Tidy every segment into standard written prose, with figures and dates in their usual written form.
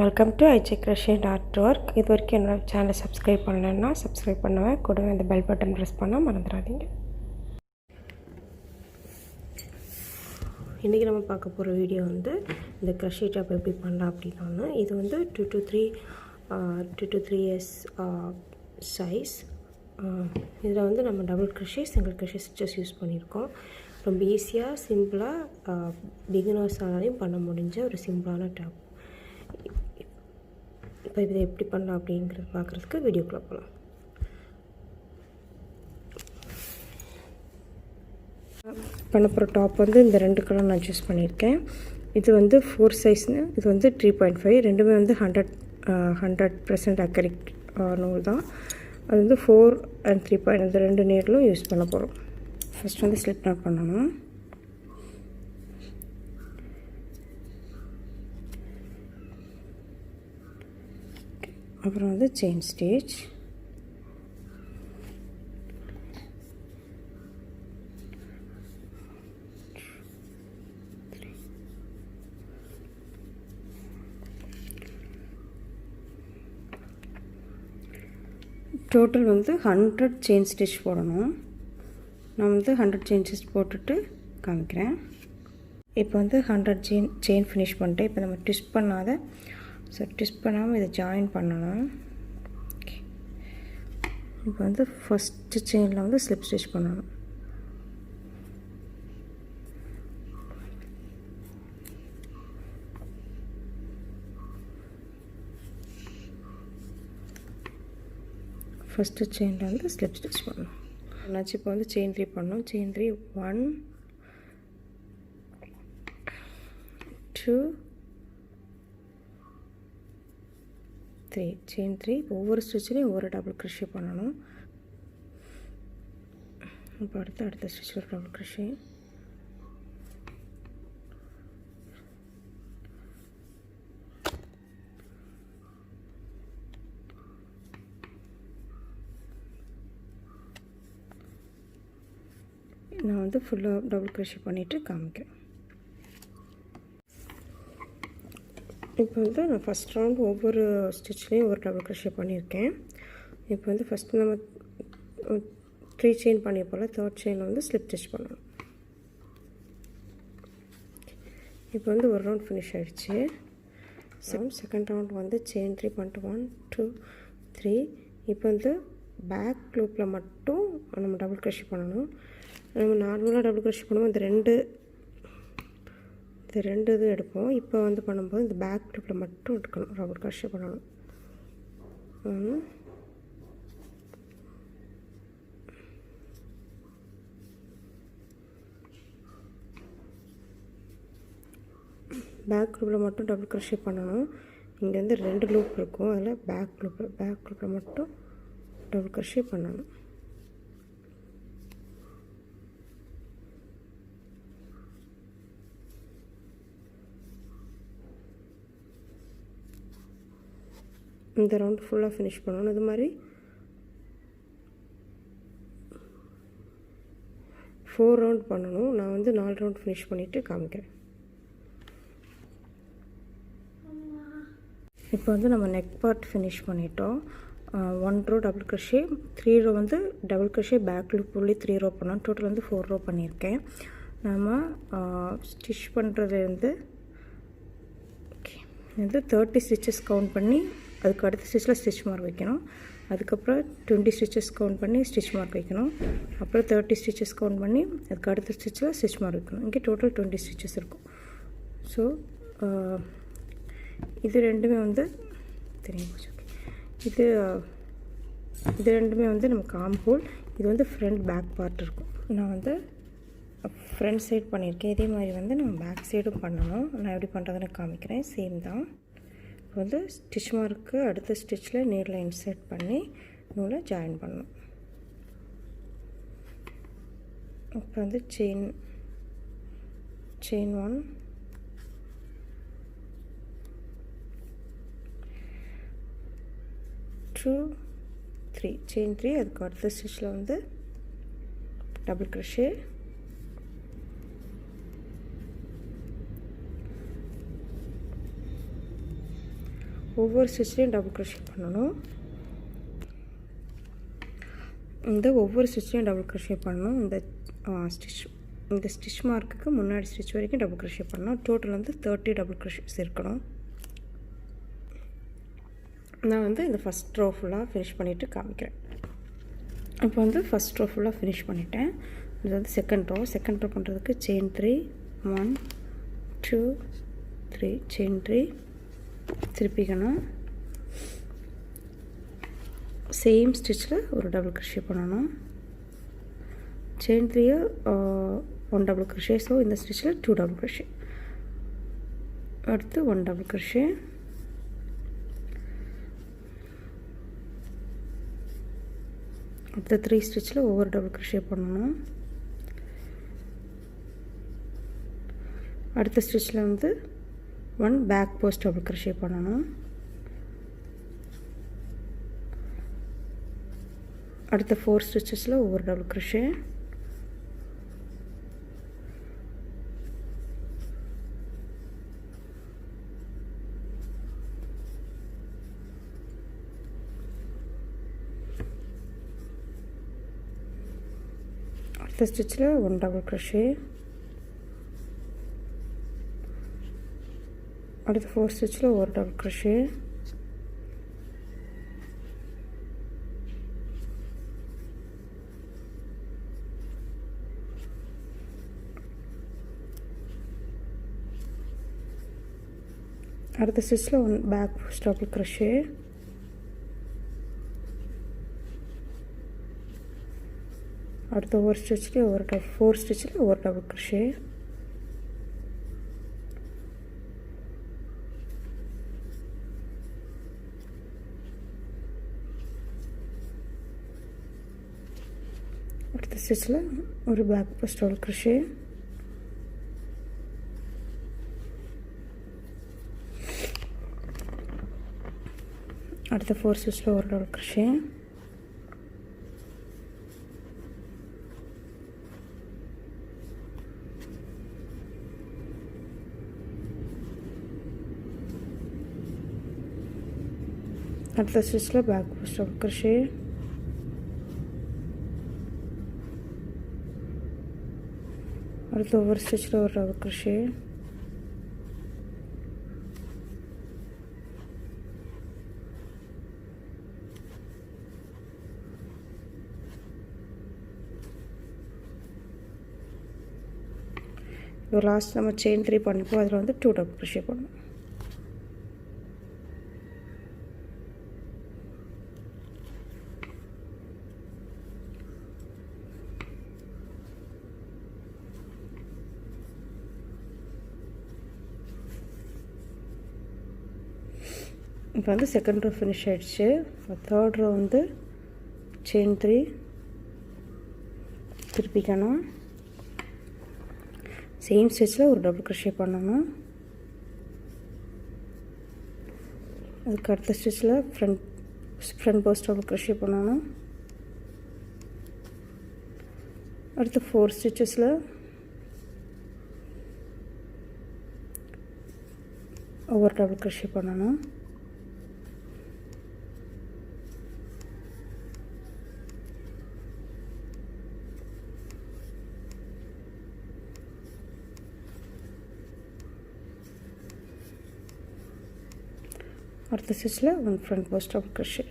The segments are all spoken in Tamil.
Welcome to Crochet.org. இது வரைக்கும் என்னோட சேனலை சப்ஸ்கிரைப் பண்ணலன்னா சப்ஸ்கிரைப் பண்ணுவேன். கூடவே இந்த பெல் பட்டன் ப்ரெஸ் பண்ணால் மறந்துடாதீங்க. இன்றைக்கி நம்ம பார்க்க போகிற வீடியோ வந்து இந்த crochet டாப் எப்படி பண்ணலாம் அப்படின்னா, இது வந்து 2 to 3 years சைஸ். இதில் வந்து நம்ம double crochet single crochet stitches use பண்ணியிருக்கோம். ரொம்ப ஈஸியாக சிம்பிளாக பிகினர்ஸாலையும் பண்ண முடிஞ்ச ஒரு சிம்பிளான டாப். இப்போ இதை எப்படி பண்ணலாம் அப்படிங்கிறது பார்க்குறதுக்கு வீடியோக்குள்ளே போகலாம். பண்ண போகிற டாப் வந்து இந்த 2 கலர் நான் சூஸ் பண்ணியிருக்கேன். இது வந்து 4 சைஸ்னு, இது வந்து 3.5. ரெண்டுமே வந்து 100% அக்ரிலிக் நூல் தான். அது வந்து 4 and 3. இந்த 2 நீர்களும் யூஸ் பண்ண போகிறோம். ஃபஸ்ட் வந்து ஸ்லிப் நாட் பண்ணணும். அப்புறம் வந்து செயின் ஸ்டிச், டோட்டல் வந்து 100 செயின் ஸ்டிச் போடணும். நான் வந்து 100 செயின் ஸ்டிச் போட்டுட்டு காமிக்கிறேன். இப்போ வந்து 100 செயின் ஃபினிஷ் பண்ணிட்டேன். இப்போ நம்ம ட்விஸ்ட் பண்ணாத, ஸோ ட்விஸ்ட் பண்ணாமல் இதை ஜாயின் பண்ணணும். ஓகே, இப்போ வந்து ஃபஸ்ட்டு செயினில் வந்து ஸ்லிப் ஸ்டிச் பண்ணணும். ஃபஸ்ட்டு செயினில் வந்து ஸ்லிப் ஸ்டிச் பண்ணணும். என்னாச்சு, இப்போ வந்து செயின் 3 பண்ணணும். Chain 3 1 2 3 chain 3. ஒவ்வொரு ஸ்டிச்லேயும் ஒவ்வொரு டபுள் crochet பண்ணணும். இப்போ அடுத்த ஸ்டிச்சில் டபுள் crochet. நான் வந்து ஃபுல்லாக டபுள் crochet பண்ணிவிட்டு காமிக்கிறேன். இப்போ வந்து நான் ஃபஸ்ட் ரவுண்ட் ஒவ்வொரு ஸ்டிச்லேயும் ஒரு டபுள் crochet பண்ணியிருக்கேன். இப்போ வந்து ஃபஸ்ட்டு நம்ம 3 செயின் பண்ணியிருப்போம்ல, 3rd செயினில் வந்து ஸ்லிப் ஸ்டிச் பண்ணணும். இப்போ வந்து ஒரு ரவுண்ட் ஃபினிஷ் ஆகிடுச்சு. செகண்ட் ரவுண்ட் வந்து செயின் 3 பண்ணிட்டு 1 2 3. இப்போ வந்து பேக் லூப்பில் மட்டும் நம்ம டபுள் crochet பண்ணணும். நம்ம நார்மலாக டபுள் crochet பண்ணுவோம், இந்த ரெண்டு இது எடுப்போம். இப்போ வந்து பண்ணும்போது இந்த பேக் லூப்பில் மட்டும் எடுக்கணும், டபுள் crochet பண்ணணும். பேக் லூப்பில் மட்டும் டபுள் crochet பண்ணணும். இங்கே வந்து 2 லூப் இருக்கும், அதில் பேக் லூப்பில் மட்டும் டபுள் crochet பண்ணணும். இந்த ரவுண்ட் ஃபுல்லாக ஃபினிஷ் பண்ணணும். இது மாதிரி 4 ரவுண்ட் பண்ணணும். நான் வந்து 4 ரவுண்ட் ஃபினிஷ் பண்ணிவிட்டு காமிக்கிறேன். இப்போ வந்து நம்ம நெக் பார்ட் ஃபினிஷ் பண்ணிட்டோம். 1 ரோ டபுள் crochet, 3 ரோ வந்து டபுள் crochet, பேக் லூப் உள்ளே 3 ரோ பண்ணோம். டோட்டல் வந்து 4 ரோ பண்ணியிருக்கேன். நம்ம ஸ்டிச் பண்ணுறது வந்து ஓகே, இது 30 ஸ்டிச்சஸ் கவுண்ட் பண்ணி அதுக்கு அடுத்த ஸ்டிச்சில் ஸ்டிச் மார்க் வைக்கணும். அதுக்கப்புறம் 20 ஸ்டிச்சஸ் கவுண்ட் பண்ணி ஸ்டிச் மார்க் வைக்கணும். அப்புறம் 30 ஸ்டிச்சஸ் கவுண்ட் பண்ணி அதுக்கு அடுத்த ஸ்டிச்சில் ஸ்டிச் மார்க் வைக்கணும். இங்கே டோட்டல் 20 ஸ்டிச்சஸ் இருக்கும். ஸோ இது ரெண்டுமே வந்து தெரியும் போச்சு. இது ரெண்டுமே வந்து நமக்கு ஆர்ம் ஹோல். இது வந்து ஃப்ரண்ட் பேக் பார்ட் இருக்கும். நான் வந்து ஃப்ரண்ட் சைடு பண்ணியிருக்கேன். இதே மாதிரி வந்து நம்ம பேக் சைடும் பண்ணணும். நான் எப்படி பண்ணுறதுன்னு காமிக்கிறேன். சேம் தான். இப்போ வந்து ஸ்டிச் மார்க்கு அடுத்த ஸ்டிச்சில் நீரில் இன்சர்ட் பண்ணி நூலை ஜாயின் பண்ணணும். இப்போ வந்து செயின் 1 2 3 செயின் 3. அதுக்கு அடுத்த ஸ்டிச்சில் வந்து டபுள் crochet. ஒவ்வொரு ஸ்டிச்லேயும் டபுள் க்ரோஷே பண்ணணும். இந்த ஒவ்வொரு ஸ்டிச்லேயும் டபுள் க்ரோஷே பண்ணணும். இந்த ஸ்டிச் மார்க்குக்கு முன்னாடி ஸ்டிச் வரைக்கும் டபுள் க்ரோஷே பண்ணணும். டோட்டல் வந்து 30 டபுள் க்ரோஷேஸ் இருக்கணும். நான் வந்து இந்த ஃபஸ்ட் ரோ ஃபுல்லாக ஃபினிஷ் பண்ணிவிட்டு காமிக்கிறேன். இப்போ வந்து ஃபஸ்ட் ரோ ஃபுல்லாக ஃபினிஷ் பண்ணிட்டேன். இது வந்து செகண்ட் ரோ பண்ணுறதுக்கு செயின் 3 1 2 3 செயின் 3 திருப்பிக்கணும். சேம் ஸ்டிச்சில் ஒரு டபுள் க்ரோஷே பண்ணணும். Chain 3 1 double crochet. ஸோ இந்த ஸ்டிச்சில் 2 டபுள் க்ரோஷே. அடுத்து 1 டபுள் க்ரோஷே. அடுத்த 3 ஸ்டிச்சில் ஒவ்வொரு டபுள் க்ரோஷே பண்ணணும். அடுத்த ஸ்டிச்சில் வந்து 1 பேக் போஸ்ட் டபுள் க்ரோஷே பண்ணணும். அடுத்த 4 ஸ்டிச்சஸில் ஒவ்வொரு டபுள் க்ரோஷே. அடுத்த ஸ்டிச்சில் 1 டபுள் க்ரோஷே. அடுத்த 4 ஸ்டிச்சில் ஒரு டபுள் க்ரோஷே. அடுத்த ஸ்டிச்சில் 1 பேக் போஸ்ட் டபுள் க்ரோஷே. அடுத்த ஒரு ஸ்டிச்சில் 4 ஸ்டிச்சில் ஒரு டபுள் க்ரோஷே. அடுத்த ஸ்டிச்சில் ஒரு பேக் போஸ்ட் டபுள் க்ரோஷே. அடுத்த 4 ஸ்டிச்சில் ஒரு டபுள் க்ரோஷே. அடுத்த ஸ்டிச்சில் பேக் போஸ்ட் டபுள் க்ரோஷே. அடுத்த ஒவ்வொரு ஸ்டிச்சில் ஒரு டபுள் க்ரோஷே. இப்போ லாஸ்ட் நம்ம செயின் 3 பண்ணிப்போம். அதில் வந்து 2 டபுள் க்ரோஷே பண்ணணும். இப்போ வந்து செகண்ட் ரோ ஃபினிஷ் ஆகிடுச்சு. தேர்ட் ரோ வந்து செயின் 3 திருப்பிக்கணும். சேம் ஸ்டிச்சில் ஒரு டபுள் க்ரோஷே பண்ணணும். அதுக்கு அடுத்த ஸ்டிச்சில் ஃப்ரண்ட் போஸ்ட் டபுள் க்ரோஷே பண்ணணும். அடுத்து 4 ஸ்டிச்சஸில் ஒவ்வொரு டபுள் க்ரோஷே பண்ணணும். அடுத்த ஸ்டிச்சில் 1 ஃப்ரண்ட் போஸ்ட் டபுள் க்ரோஷே.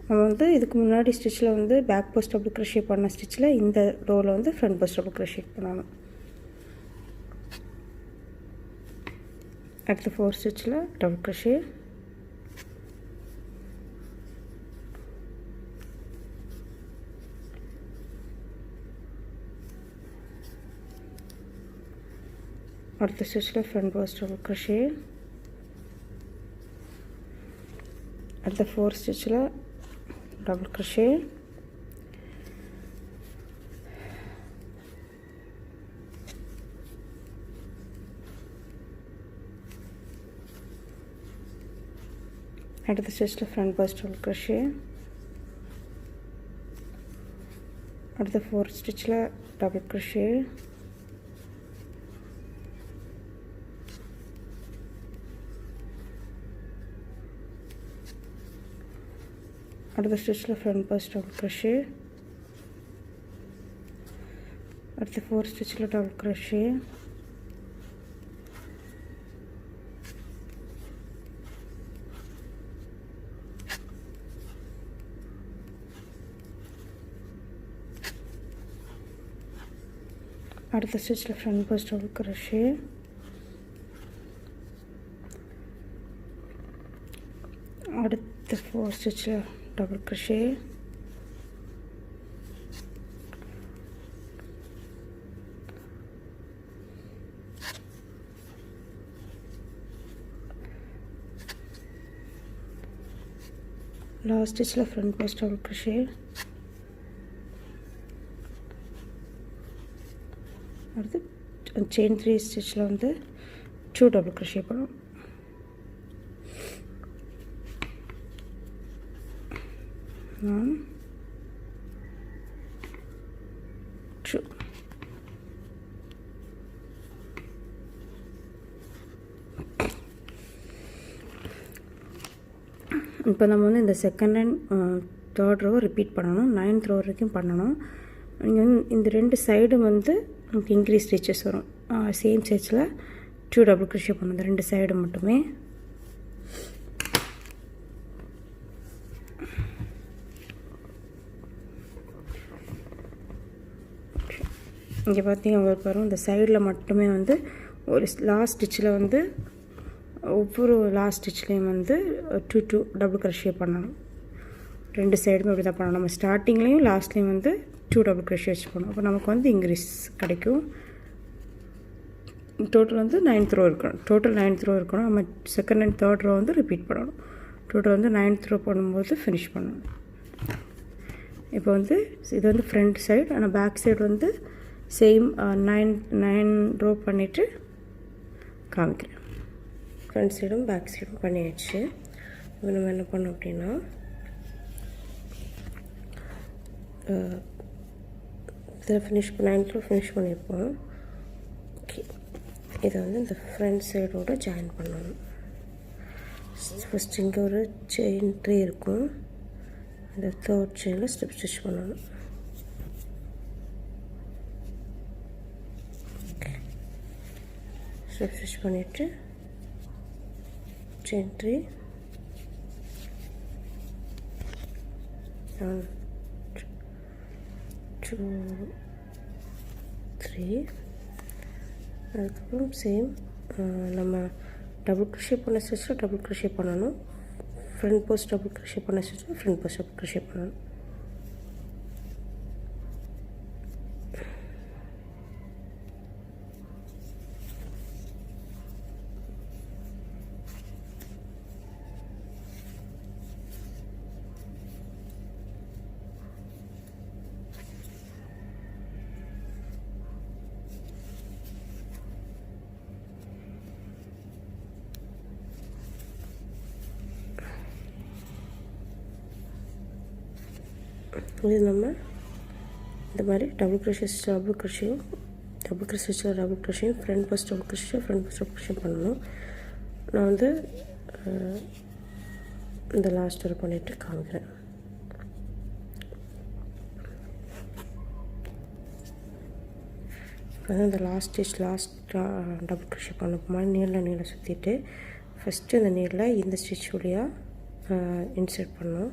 நம்ம வந்து இதுக்கு முன்னாடி ஸ்டிச்சில் வந்து பேக் போஸ்ட் டபுள் க்ரோஷே பண்ண ஸ்டிச்சில் இந்த ரோவில் வந்து ஃப்ரண்ட் போஸ்ட் டபுள் க்ரோஷே பண்ணணும். அடுத்த 4 ஸ்டிச்சில் டபுள் க்ரோஷே. அடுத்த ஸ்டிச்சில் ஃப்ரண்ட் போஸ்ட் டபுள் க்ரோஷே. அடுத்த 4 ஸ்டிச்சில் டபுள் க்ரோஷே. அடுத்த ஸ்டிச்சில் ஃப்ரண்ட் போஸ்ட் டபுள் க்ரோஷே. அடுத்த 4 ஸ்டிச்சில் டபுள் க்ரோஷே. அடுத்த ஸ்டிச்சில் ஃப்ரண்ட் பாஸ் டபுள் க்ரோஷே, அடுத்து 4 ஸ்டிச்சில் டபுள் க்ரோஷே, அடுத்த ஸ்டிச்சில் ஃப்ரண்ட் பாஸ் டபுள் க்ரோஷே, அடுத்த 4 ஸ்டிச்சில் டபுள் க்ரோஷே, லாஸ்ட் ஸ்டிச்சில் ஃப்ரண்ட் பாஸ் டபுள் க்ரோஷே, அடுத்து செயின் 3 ஸ்டிச்சில் வந்து 2 டபுள் க்ரோஷே பண்ணணும். One, 2. இப்போ நம்ம வந்து இந்த செகண்ட் அண்ட் தேர்ட் ரோவை ரிப்பீட் பண்ணணும். 9th ரோ வரைக்கும் பண்ணணும். நீங்கள் வந்து இந்த 2 சைடும் வந்து நமக்கு இன்க்ரீஸ் ஸ்டிச்சஸ் வரும். சேம் ஸ்டிச்சில் 2 டபுள் க்ரோஷே பண்ணணும். இந்த 2 சைடு மட்டுமே. இங்கே பார்த்தீங்க உங்களுக்கு பாருங்கள், இந்த சைடில் மட்டுமே வந்து ஒரு லாஸ்ட் ஸ்டிச்சில் வந்து ஒவ்வொரு லாஸ்ட் ஸ்டிச்லேயும் வந்து 2 டபுள் க்ரோஷே பண்ணணும். 2 சைடுமே அப்படி தான் பண்ணணும். நம்ம ஸ்டார்டிங்லேயும் லாஸ்ட்லேயும் வந்து 2 டபுள் க்ரோஷே வச்சு பண்ணணும். அப்போ நமக்கு வந்து இன்க்ரீஸ் கிடைக்கும். டோட்டல் வந்து 9th ரோ இருக்கணும். டோட்டல் 9th ரோ இருக்கணும். நம்ம செகண்ட் அண்ட் தேர்ட் ரோ வந்து ரிப்பீட் பண்ணணும். டோட்டல் வந்து 9th ரோ பண்ணும்போது ஃபினிஷ் பண்ணணும். இப்போ வந்து இது வந்து ஃப்ரண்ட் சைடு, ஆனால் பேக் சைடு வந்து சேம் 9 ரோ பண்ணிவிட்டு காமிக்கிறேன். ஃப்ரண்ட் சைடும் பேக் சைடும் பண்ணியாச்சு. இப்போ நம்ம என்ன பண்ணோம் அப்படின்னா, இதில் ஃபினிஷ் 9th ரோ ஃபினிஷ் பண்ணியிருப்போம். ஓகே, இதை வந்து இந்த ஃப்ரண்ட் சைடோடு ஜாயின் பண்ணணும். ஃபஸ்ட் இங்கே ஒரு செயின் 3 இருக்கும். இந்த தேர்ட் செயினில் ஸ்டிச் பண்ணணும். ஸ்டிச் பண்ணிவிட்டு செயின் 3, 1 2 3. அதுக்கப்புறம் சேம் நம்ம டபுள் க்ரோஷே பண்ண ஸ்டிச்சில் டபுள் க்ரோஷே பண்ணணும். ஃப்ரண்ட் போஸ்ட் டபுள் க்ரோஷே பண்ண ஸ்டிச்சில் ஃப்ரண்ட் போஸ்ட் டபுள் க்ரோஷே பண்ணணும். இது நம்ம இந்த மாதிரி டபுள் க்ரோஷே டபுள் க்ரோஷேயும் டபுள் க்ரோஷேயும் front post double crochet front post double crochet பண்ணணும். நான் வந்து இந்த லாஸ்ட் ஒரு பண்ணிவிட்டு காமிக்கிறேன். இந்த லாஸ்ட் ஸ்டிச் டபுள் க்ரோஷே பண்ண மாதிரி நீளம் சுற்றிட்டு ஃபஸ்ட்டு இந்த நீரில் இந்த ஸ்டிச் வழியாக இன்சர்ட் பண்ணணும்.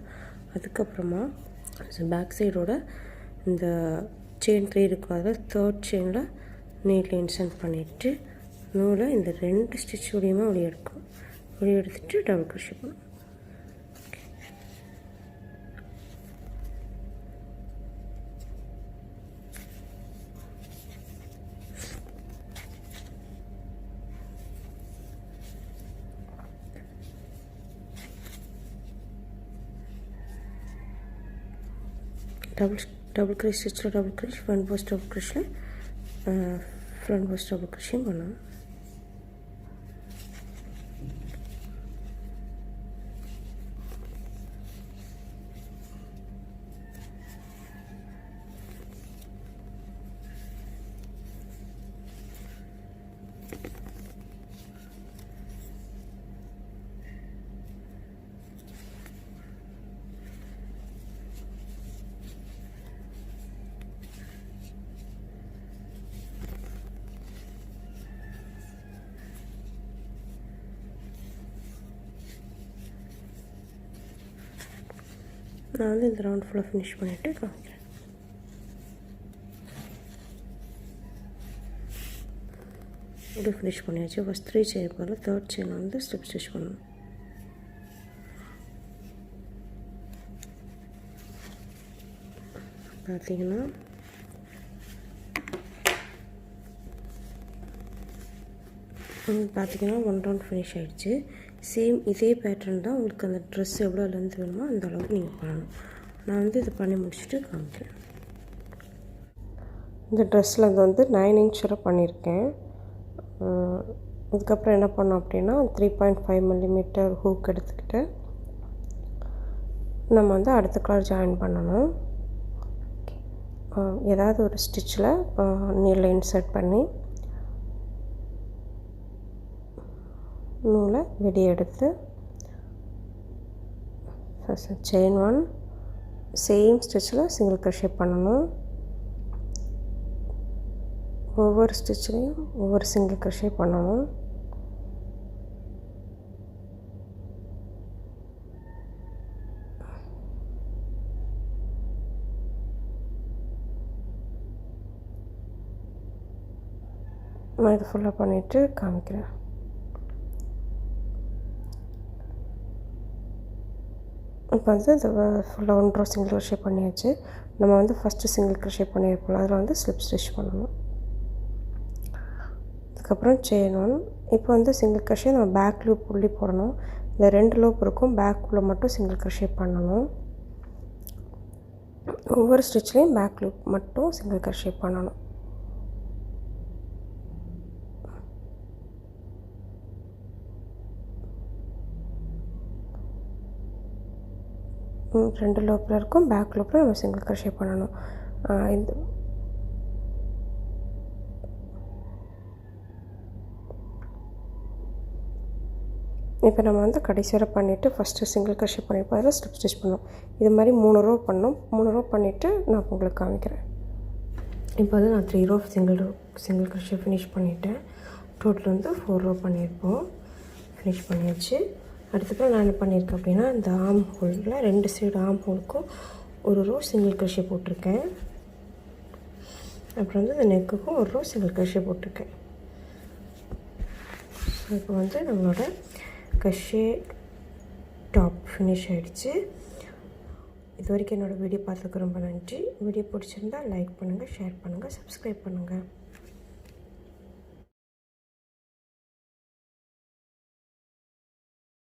அதுக்கப்புறமா பேக் சைடோட இந்த செயின் 3 இருக்கும், அதில் தேர்ட் செயினில் நீரில் இன்சர்ட் பண்ணிவிட்டு நூலை இந்த 2 ஸ்டிச் வழியுமே வெளியே எடுத்துகிட்டு டபுள் க்ரோஷே பண்ணணும். டபுள் க்ரோஷே ஸ்டிச்சில் double crochet front post double crochet front post double க்ரோஷேயும் பண்ணணும். நான் வந்து இந்த ரவுண்ட் ஃபுல்லாக ஃபினிஷ் பண்ணிவிட்டு காமிக்கிறேன். இப்படி ஃபினிஷ் பண்ணியாச்சு. ஃபஸ்ட் 3 செயின் போல் 3rd செயின் வந்து ஸ்லிப் ஸ்டிச் பண்ணணும். பார்த்தீங்கன்னா ஒன் ரவுண்ட் ஃபினிஷ் ஆகிடுச்சு. சேம் இதே பேட்டர்ன் தான் உங்களுக்கு அந்த ட்ரெஸ் எவ்வளோ லென்த் வேணுமோ அந்த அளவுக்கு நீங்கள் பண்ணணும். நான் வந்து இதை பண்ணி முடிச்சுட்டு காமிக்கிறேன். இந்த ட்ரெஸ்ஸில் வந்து 9 inch வரை பண்ணியிருக்கேன். அதுக்கப்புறம் என்ன பண்ணோம் அப்படின்னா 3.5 mm ஹூக் எடுத்துக்கிட்டு நம்ம வந்து அடுத்த கலர் ஜாயின் பண்ணணும். ஏதாவது ஒரு ஸ்டிச்சில் நீடில் இன்சர்ட் பண்ணி நூலை வெளியே எடுத்து செயின் 1 சேம் ஸ்டிச்சில் சிங்கிள் crochet பண்ணணும். ஒவ்வொரு ஸ்டிச்லேயும் ஒவ்வொரு சிங்கிள் crochet பண்ணணும். நான் இது ஃபுல்லாக பண்ணிவிட்டு காமிக்கிறேன். இப்போ வந்து இது ஃபுல்லாக 1 row சிங்கிள் crochet பண்ணியாச்சு. நம்ம வந்து ஃபஸ்ட்டு சிங்கிள் crochet பண்ணியிருப்போம், அதில் வந்து ஸ்லிப் ஸ்டிச் பண்ணணும். அதுக்கப்புறம் செயின் 1. இப்போ வந்து சிங்கிள் crochet நம்ம பேக் லூப் உள்ளே போடணும். இந்த 2 லூப் இருக்கும், பேக்குள்ளே மட்டும் சிங்கிள் crochet பண்ணணும். ஒவ்வொரு ஸ்டிச்லேயும் பேக் லூப் மட்டும் சிங்கிள் crochet பண்ணணும். ரெண்டு லூப்பில் இருக்கும், பேக் லூப்பில் நம்ம சிங்கிள் crochet பண்ணணும். இந்த இப்போ நம்ம வந்து கடைசி வரை பண்ணிவிட்டு ஃபஸ்ட்டு சிங்கிள் crochet பண்ணியிருப்போம், அதில் ஸ்லிப் ஸ்டிச் பண்ணணும். இது மாதிரி 3 row பண்ணணும். 3 row பண்ணிவிட்டு நான் உங்களுக்கு காமிக்கிறேன். இப்போ வந்து நான் 3 row சிங்கிள் crochet ஃபினிஷ் பண்ணிவிட்டேன். டோட்டல் வந்து 4 row பண்ணியிருப்போம், ஃபினிஷ் பண்ணியாச்சு. அடுத்தப்பறம் நான் என்ன பண்ணியிருக்கேன் அப்படின்னா இந்த ஆர்ம் ஹோலில் 2 சைடு ஆர்ம் ஹோலுக்கும் 1 row சிங்கிள் crochet போட்டிருக்கேன். அப்புறம் வந்து இந்த நெக்குக்கும் 1 row சிங்கிள் crochet போட்டிருக்கேன். ஸோ இப்போ வந்து நம்மளோட crochet டாப் ஃபினிஷ் ஆகிடுச்சு. இது வரைக்கும் என்னோடய வீடியோ பார்த்துக்கு ரொம்ப நன்றி. வீடியோ பிடிச்சிருந்தால் லைக் பண்ணுங்கள், ஷேர் பண்ணுங்கள், சப்ஸ்கிரைப் பண்ணுங்கள்.